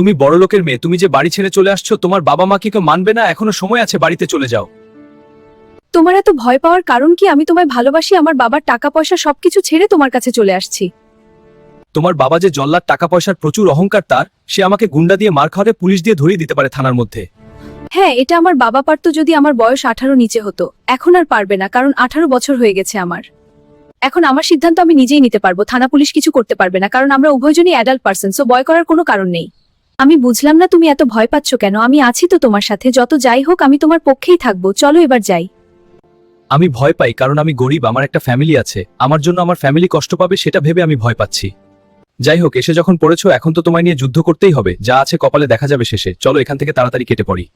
তুমি বড়লোকের মেয়ে, তুমি যে বাড়ি ছেড়ে চলে আসছো, তোমার বাবা মা কি কেউ মানবে না? এখনো সময় আছে, বাড়িতে চলে যাও। তোমার এত ভয় পাওয়ার কারণ কি? আমি তোমায় ভালোবাসি, আমার বাবার টাকা পয়সা সবকিছু ছেড়ে তোমার কাছে চলে আসছি। তোমার বাবা যে জল্লাদ, টাকা পয়সার প্রচুর অহংকার তার, সে আমাকে গুন্ডা দিয়ে মার খাওয়াতে পুলিশ দিয়ে ধরিয়ে দিতে পারে থানার মধ্যে। হ্যাঁ, এটা আমার বাবা পারতো যদি আমার বয়স 18 নিচে হতো। এখন আর পারবে না, কারণ 18 বছর হয়ে গেছে আমার। এখন আমার সিদ্ধান্ত আমি নিজেই নিতে পারবো, থানা পুলিশ কিছু করতে পারবে না, কারণ আমরা উভয়জনই অ্যাডাল্ট পারসন, সো ভয় করার কোনো কারণ নেই। আমি বুঝলাম না তুমি এত ভয় পাচ্ছ কেন? আমি আছি তো তোমার সাথে, যত যাই হোক আমি তোমার পক্ষেই থাকবো। চলো এবার যাই। আমি ভয় পাই কারণ আমি গরিব, আমার একটা ফ্যামিলি আছে, আমার জন্য আমার ফ্যামিলি কষ্ট পাবে সেটা ভেবে আমি ভয় পাচ্ছি। যাই হোক, এসে যখন পড়েছো এখন তো তোমায় নিয়ে যুদ্ধ করতেই হবে, যা আছে কপালে দেখা যাবে শেষে। চলো এখান থেকে তাড়াতাড়ি কেটে পড়ি।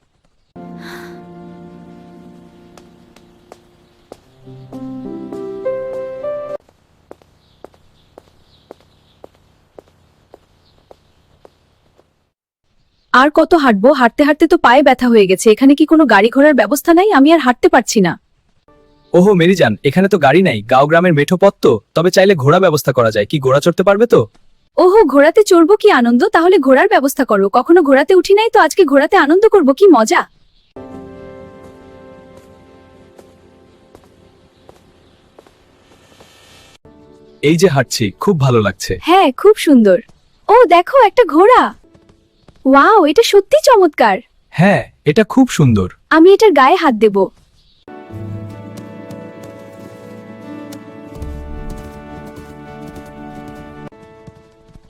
আর কত হাঁটবো? হাঁটতে হাঁটতে তো পায়ে ব্যথা হয়ে গেছে। এখানে কি কোনো গাড়ি ঘোড়ার ব্যবস্থা নাই? আমি আর হাঁটতে পারছি না। ওহো মেরিজান, এখানে তো গাড়ি নাই, গাঁও গ্রামের মেঠো পথ তো, তবে চাইলে ঘোড়া ব্যবস্থা করা যায়। কি ঘোড়া চড়তে পারবে তো? ওহো, ঘোড়াতে চড়বো? কি আনন্দ! তাহলে ঘোড়ার ব্যবস্থা করো। কখনো ঘোড়াতে উঠি নাই তো, আজকে ঘোড়াতে আনন্দ করব, কি মজা! এই যে হাঁটছি, খুব ভালো লাগছে। হ্যাঁ, খুব সুন্দর। ও দেখো, একটা ঘোড়া! ওয়াও, এটা সত্যি চমৎকার। হ্যাঁ, এটা খুব সুন্দর। আমি এটার গায়ে হাত দেব।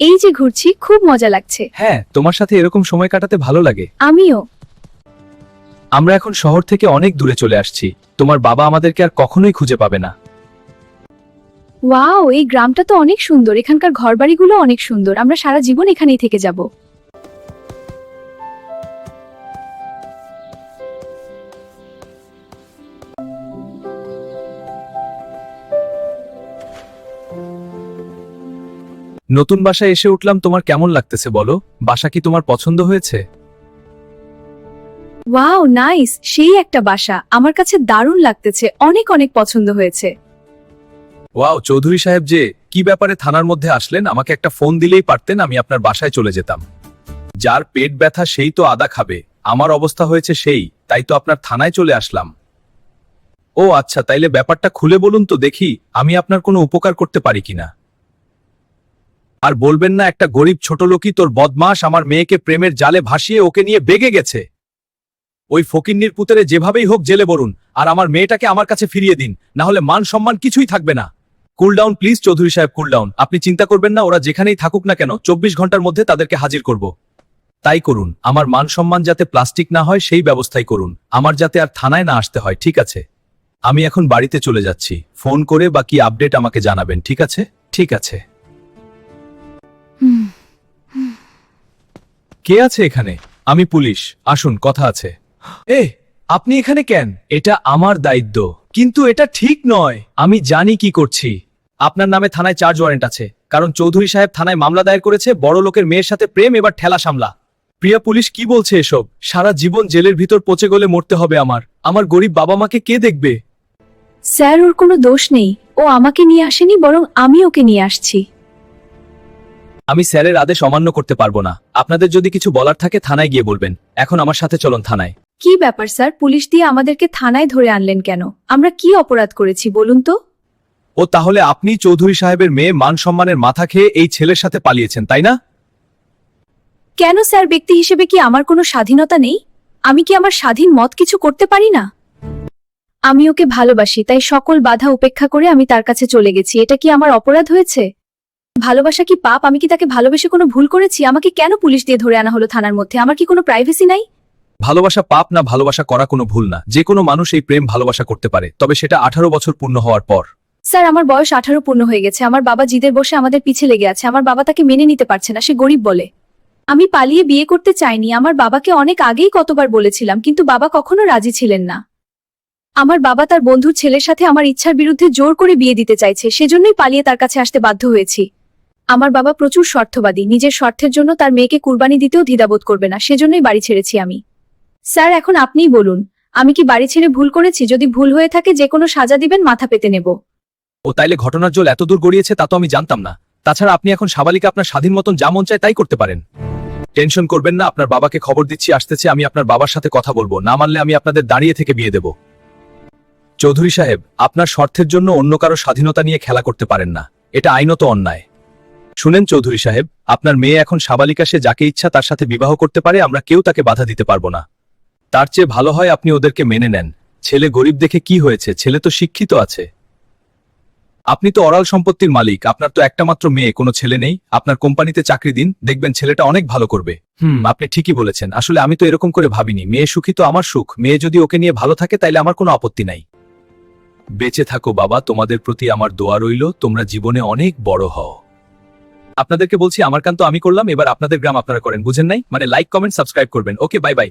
এই যে ঘুরছি, খুব মজা লাগছে। হ্যাঁ, তোমার সাথে এরকম সময় কাটাতে ভালো লাগে। আমিও। আমরা এখন শহর থেকে অনেক দূরে চলে আসছি, তোমার বাবা আমাদেরকে আর কখনোই খুঁজে পাবে না। ওয়াও, এই গ্রামটা তো অনেক সুন্দর, এখানকার ঘরবাড়িগুলো অনেক সুন্দর। আমরা সারা জীবন এখানেই থেকে যাব। নতুন বাসায় এসে উঠলাম, তোমার কেমন লাগতেছে বলো? বাসা কি তোমার পছন্দ হয়েছে? Wow, nice! সেই একটা বাসা, আমার কাছে দারুণ লাগতেছে, অনেক অনেক পছন্দ হয়েছে। ওয়াও, চৌধুরী সাহেব যে কি ব্যাপারে থানার মধ্যে আসলেন? আমাকে একটা ফোন দিলেই পারতেন, আমি আপনার বাসায় চলে যেতাম। যার পেট ব্যথা সেই তো আদা খাবে, আমার অবস্থা হয়েছে সেই, তাই তো আপনার থানায় চলে আসলাম। ও আচ্ছা, তাইলে ব্যাপারটা খুলে বলুন তো দেখি, আমি আপনার কোনো উপকার করতে পারি কিনা। আর বলবেন না একটা গরিব ছোট লোকই তোর বদমাস আমার মেয়েকে প্রেমের জালে ভাসিয়ে ওকে নিয়ে বেগে গেছে। ওই ফকিন্নির পুতেরে যেভাবেই হোক জেলে বলুন, আর আমার মেয়েটাকে আমার কাছে ফিরিয়ে দিন, না হলে মান সম্মান কিছুই থাকবে না। কুল ডাউন প্লিজ চৌধুরী সাহেব, কুল ডাউন। আপনি চিন্তা করবেন না, ওরা যেখানেই থাকুক না কেন 24 ঘন্টার মধ্যে তাদেরকে হাজির করব। তাই করুন, আমার মান সম্মান যাতে প্লাস্টিক না হয় সেই ব্যবস্থাই করুন, আমার যাতে আর থানায় না আসতে হয়। ঠিক আছে, আমি এখন বাড়িতে চলে যাচ্ছি, ফোন করে বা কি আপডেট আমাকে জানাবেন। ঠিক আছে? ঠিক আছে। কে আছে এখানে? আমি পুলিশ, আসুন কথা আছে। আপনি এখানে কেন? এটা আমার দায়িত্ব, কিন্তু এটা ঠিক নয়। আমি জানি কি করছি। আপনার নামে থানায় চার্জ ওয়ারেন্ট আছে, কারণ চৌধুরী সাহেব থানায় মামলা দায়ের করেছে, বড় লোকের মেয়ের সাথে প্রেম, এবার ঠেলা সামলা। প্রিয়া পুলিশ কি বলছে এসব? সারা জীবন জেলের ভিতর পচে গলে মরতে হবে আমার গরিব বাবা মাকে কে দেখবে? স্যার, ওর কোনো দোষ নেই। ও আমাকে নিয়ে আসেনি, বরং আমি ওকে নিয়ে আসছি। আমি স্যারের আদেশ অমান্য করতে পারবো না। আপনাদের যদি কিছু বলার থাকে থানায় গিয়ে বলবেন। এখন আমার সাথে চলুন থানায়। কি ব্যাপার স্যার, পুলিশ দিয়ে আমাদেরকে থানায় ধরে আনলেন কেন? আমরা কি অপরাধ করেছি বলুন তো? ও তাহলে আপনি চৌধুরী সাহেবের মেয়ে মান সম্মানের মাথা খেয়ে এই ছেলের সাথে পালিয়েছেন, তাই না? কেন স্যার, ব্যক্তি হিসেবে কি আমার কোনো স্বাধীনতা নেই? আমি কি আমার স্বাধীন মত কিছু করতে পারি না? আমি ওকে ভালোবাসি, তাই সকল বাধা উপেক্ষা করে আমি তার কাছে চলে গেছি। এটা কি আমার অপরাধ হয়েছে? ভালোবাসা কি পাপ? আমি কি তাকে ভালোবেসে কোনো ভুল করেছি? আমাকে কেন পুলিশ দিয়ে ধরে আনা হলো থানার মধ্যে? আমার কি কোনো প্রাইভেসি নাই? ভালোবাসা পাপ না, ভালোবাসা করা কোনো ভুল না। যে কোনো মানুষ এই প্রেম ভালোবাসা করতে পারে, তবে সেটা 18 বছর পূর্ণ হওয়ার পর। স্যার, আমার বয়স 18 পূর্ণ হয়ে গেছে। আমার বাবা জিদের বসে আমাদের পিছে লেগে আছে। আমার বাবা তাকে মেনে নিতে পারছে না, সে গরিব বলে। আমি পালিয়ে বিয়ে করতে চাইনি। আমার বাবাকে অনেক আগেই কতবার বলেছিলাম, কিন্তু বাবা কখনো রাজি ছিলেন না। আমার বাবা তার বন্ধুর ছেলের সাথে আমার ইচ্ছার বিরুদ্ধে জোর করে বিয়ে দিতে চাইছে, সেজন্যই পালিয়ে তার কাছে আসতে বাধ্য হয়েছি। আমার বাবা প্রচুর স্বার্থবাদী, নিজের স্বার্থের জন্য তার মেয়েকে কুরবানি দিতেও দ্বিধাবোধ করবে না, সেজন্যই বাড়ি ছেড়েছি আমি। স্যার, এখন আপনিই বলুন, আমি কি বাড়ি ছেড়ে ভুল করেছি? যদি ভুল হয়ে থাকে যে কোনো সাজা দিবেন, মাথা পেতে নেব। ও তাইলে ঘটনার জল এত দূর গড়িয়েছে তা তো আমি জানতাম না। তাছাড়া আপনি এখন সাবালিকা, আপনার স্বাধীন মতন যা মন চায় তাই করতে পারেন। টেনশন করবেন না, আপনার বাবাকে খবর দিচ্ছি আসতেছে, আমি আপনার বাবার সাথে কথা বলবো, না মানলে আমি আপনাদের দাঁড়িয়ে থেকে বিয়ে দেব। চৌধুরী সাহেব, আপনার স্বার্থের জন্য অন্য কারো স্বাধীনতা নিয়ে খেলা করতে পারেন না, এটা আইনত অন্যায়। শুনেন চৌধুরী সাহেব, আপনার মেয়ে এখন সাবালিকা, সে যাকে ইচ্ছা তার সাথে বিবাহ করতে পারে, আমরা কেউ তাকে বাধা দিতে পারবো না। তার চেয়ে ভালো হয় আপনি ওদেরকে মেনে নেন। ছেলে গরিব দেখে কি হয়েছে, ছেলে তো শিক্ষিত আছে। আপনি তো অরাল সম্পত্তির মালিক, আপনার তো একটা মাত্র মেয়ে, কোনো ছেলে নেই। আপনার কোম্পানিতে চাকরি দিন, দেখবেন ছেলেটা অনেক ভালো করবে। আপনি ঠিকই বলেছেন, আসলে আমি তো এরকম করে ভাবিনি। মেয়ে সুখী তো আমার সুখ, মেয়ে যদি ওকে নিয়ে ভালো থাকে তাইলে আমার কোনো আপত্তি নাই। বেঁচে থাকো বাবা, তোমাদের প্রতি আমার দোয়া রইল, তোমরা জীবনে অনেক বড় হও। আপনাদেরকে বলছি, আমার কান তো আমি করলাম, এবার আপনাদের গ্রাম আপনারা করেন, বুঝেন নাই? মানে লাইক কমেন্ট সাবস্ক্রাইব করবেন। ওকে, বাই বাই।